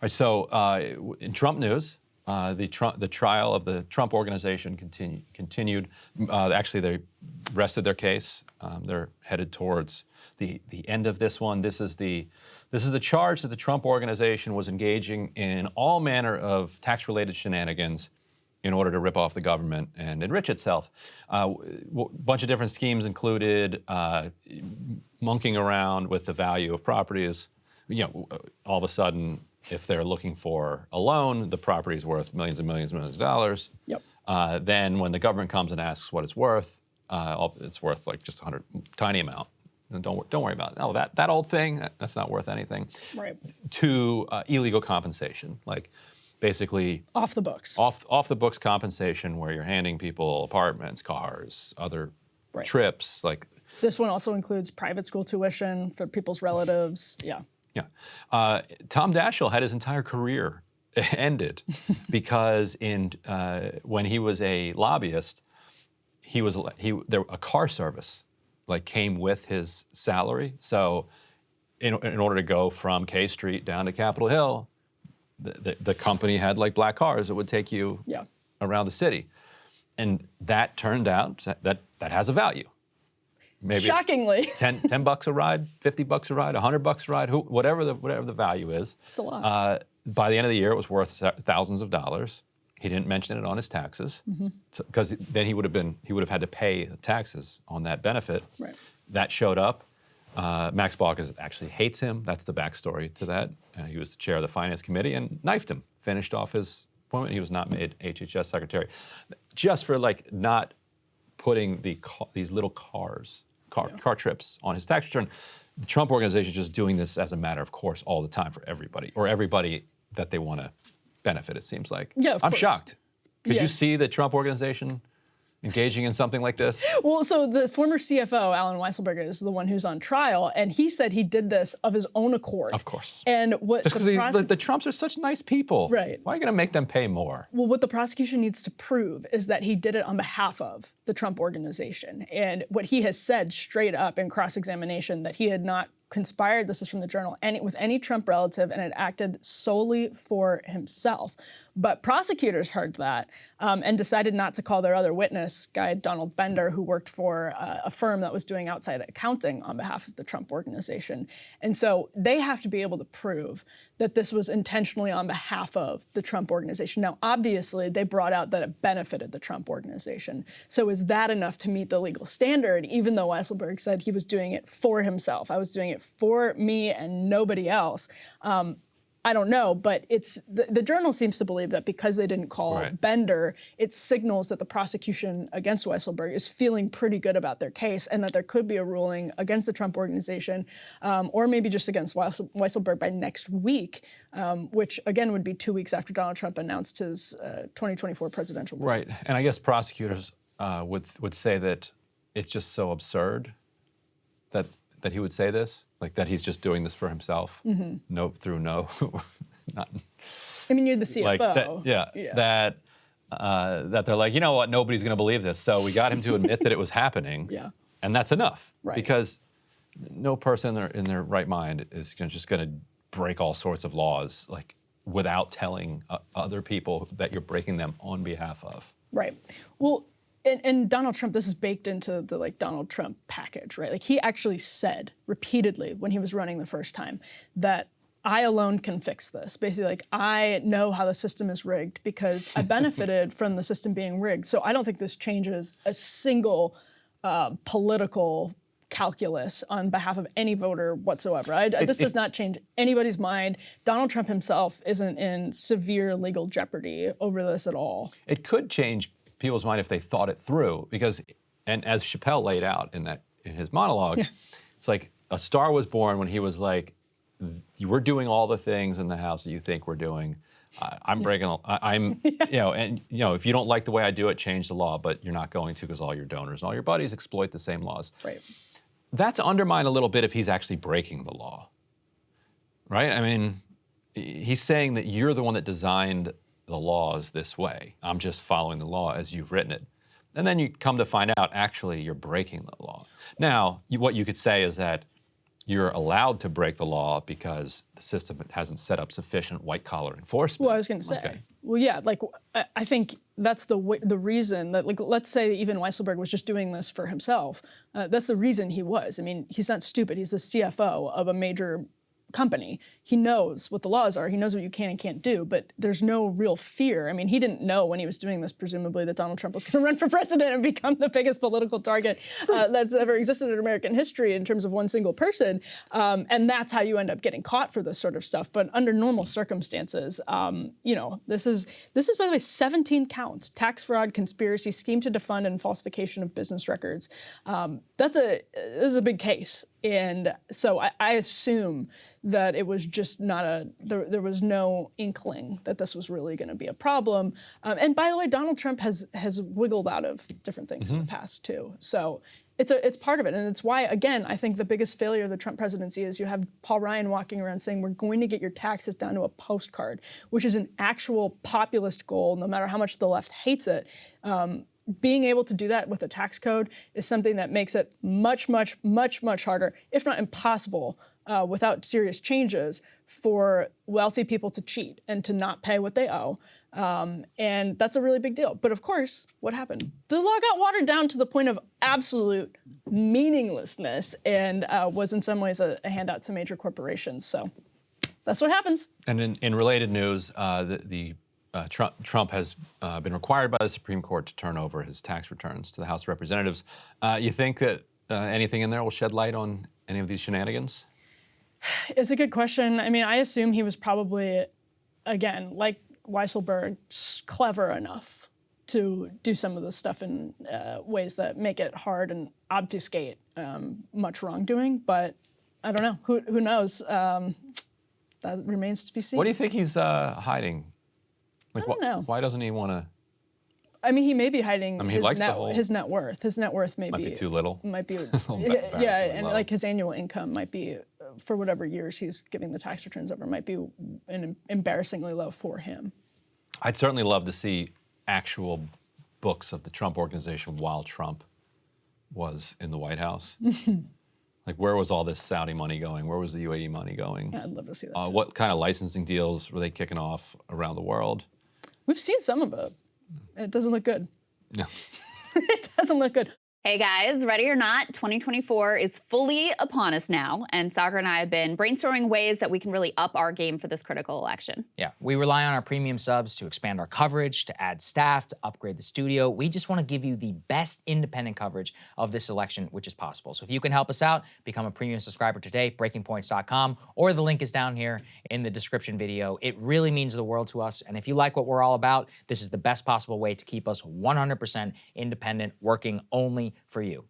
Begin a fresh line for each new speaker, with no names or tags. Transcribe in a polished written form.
right, so in Trump news, the trial of the Trump Organization continued. Actually, they rested their case. They're headed towards the end of this one. This is the charge that the Trump Organization was engaging in all manner of tax-related shenanigans in order to rip off the government and enrich itself. A bunch of different schemes included monkeying around with the value of properties. All of a sudden, if they're looking for a loan, the property is worth millions and millions and millions of dollars.
Yep.
Then when the government comes and asks what it's worth like just a tiny amount. And don't worry about it. No, that old thing, that's not worth anything.
Right.
To illegal compensation, like basically
off the books.
Off the books compensation, where you're handing people apartments, cars, other trips. Like
this one also includes private school tuition for people's relatives. Yeah.
Yeah. Tom Daschle had his entire career ended because when he was a lobbyist, a car service came with his salary. So in order to go from K Street down to Capitol Hill, the company had black cars that would take you around the city. And that turned out that has a value. Maybe
shockingly.
It's $10 a ride, $50 a ride, $100 a ride, whatever the value is.
It's a lot.
By the end of the year, it was worth thousands of dollars. He didn't mention it on his taxes, because then he would have had to pay taxes on that benefit.
Right.
That showed up. Max Baucus actually hates him. That's the backstory to that. He was the chair of the Finance Committee and knifed him. Finished off his appointment. He was not made HHS secretary, just for not putting these little car trips on his tax return. The Trump Organization is just doing this as a matter of course all the time for everybody, or everybody that they want to benefit, it seems like.
Yeah, of
I'm
course.
shocked. Could you see the Trump Organization engaging in something like this?
Well, so the former CFO, Alan Weisselberg, is the one who's on trial, and he said he did this of his own accord.
Of course.
And what
just because the Trumps are such nice people.
Right.
Why are you going to make them pay more?
Well, what the prosecution needs to prove is that he did it on behalf of the Trump Organization. And what he has said straight up in cross-examination, that he had not conspired, this is from the Journal, with any Trump relative and had acted solely for himself. But prosecutors heard that and decided not to call their other witness, guy Donald Bender, who worked for a firm that was doing outside accounting on behalf of the Trump Organization. And so they have to be able to prove that this was intentionally on behalf of the Trump Organization. Now, obviously, they brought out that it benefited the Trump Organization. So is that enough to meet the legal standard, even though Weisselberg said he was doing it for himself? I was doing it for me and nobody else. I don't know, but the Journal seems to believe that because they didn't call Bender, it signals that the prosecution against Weisselberg is feeling pretty good about their case, and that there could be a ruling against the Trump Organization, or maybe just against Weisselberg by next week, which again would be 2 weeks after Donald Trump announced his 2024 presidential bid.
Right, and I guess prosecutors would say that it's just so absurd that he would say this, that he's just doing this for himself, not.
I mean, you're the CFO.
That they're like, you know what, nobody's going to believe this, so we got him to admit that it was happening, and that's enough, because no person in their right mind is just going to break all sorts of laws without telling other people that you're breaking them on behalf of.
Right. Well. And Donald Trump, this is baked into the Donald Trump package, right? He actually said repeatedly when he was running the first time that I alone can fix this. Basically, I know how the system is rigged because I benefited from the system being rigged. So I don't think this changes a single political calculus on behalf of any voter whatsoever. This does not change anybody's mind. Donald Trump himself isn't in severe legal jeopardy over this at all.
It could change people's mind if they thought it through, and as Chappelle laid out in his monologue, it's like a star was born when he was like, we're doing all the things in the House that you think we're doing. I'm breaking, if you don't like the way I do it, change the law, but you're not going to because all your donors and all your buddies exploit the same laws.
Right.
That's undermined a little bit if he's actually breaking the law, right? I mean, he's saying that you're the one that designed the laws this way. I'm just following the law as you've written it. And then you come to find out, actually, you're breaking the law. Now, what you could say is that you're allowed to break the law because the system hasn't set up sufficient white-collar enforcement.
Well, I was going to say, well, yeah, like I think that's the reason that, like, let's say even Weisselberg was just doing this for himself. That's the reason he was. I mean, he's not stupid. He's the CFO of a major company. He knows what the laws are. He knows what you can and can't do, but there's no real fear. I mean, he didn't know when he was doing this, presumably, that Donald Trump was going to run for president and become the biggest political target that's ever existed in American history in terms of one single person. And that's how you end up getting caught for this sort of stuff. But under normal circumstances, you know, this is, by the way, 17 counts: tax fraud, conspiracy, scheme to defund, and falsification of business records. This is a big case. And so I assume that it was just not there was no inkling that this was really going to be a problem. And by the way, Donald Trump has wiggled out of different things in the past too. So it's part of it. And it's why, again, I think the biggest failure of the Trump presidency is you have Paul Ryan walking around saying, we're going to get your taxes down to a postcard, which is an actual populist goal, no matter how much the left hates it. Being able to do that with a tax code is something that makes it much, much, much, much harder, if not impossible, without serious changes, for wealthy people to cheat and to not pay what they owe. And that's a really big deal. But of course, what happened? The law got watered down to the point of absolute meaninglessness and was in some ways a handout to major corporations. So that's what happens.
And in related news, Trump has been required by the Supreme Court to turn over his tax returns to the House of Representatives. You think that anything in there will shed light on any of these shenanigans?
It's a good question. I mean, I assume he was probably, again, like Weisselberg, clever enough to do some of this stuff in ways that make it hard and obfuscate much wrongdoing. But I don't know. Who knows? That remains to be seen.
What do you think he's hiding? Like,
I don't know.
Why doesn't he want to?
I mean, he may be hiding
he likes the whole,
his net worth. His net worth might
be too little.
Might be,
yeah,
and
low.
like his annual income might be, for whatever years he's giving the tax returns over, might be embarrassingly low for him.
I'd certainly love to see actual books of the Trump Organization while Trump was in the White House. Like, where was all this Saudi money going? Where was the UAE money going?
Yeah, I'd love to see that.
What kind of licensing deals were they kicking off around the world?
We've seen some of it. It doesn't look good.
No.
It doesn't look good.
Hey guys, ready or not, 2024 is fully upon us now, and Sagar and I have been brainstorming ways that we can really up our game for this critical election.
Yeah, we rely on our premium subs to expand our coverage, to add staff, to upgrade the studio. We just want to give you the best independent coverage of this election, which is possible. So if you can help us out, become a premium subscriber today, breakingpoints.com, or the link is down here in the description video. It really means the world to us, and if you like what we're all about, this is the best possible way to keep us 100% independent, working only for you.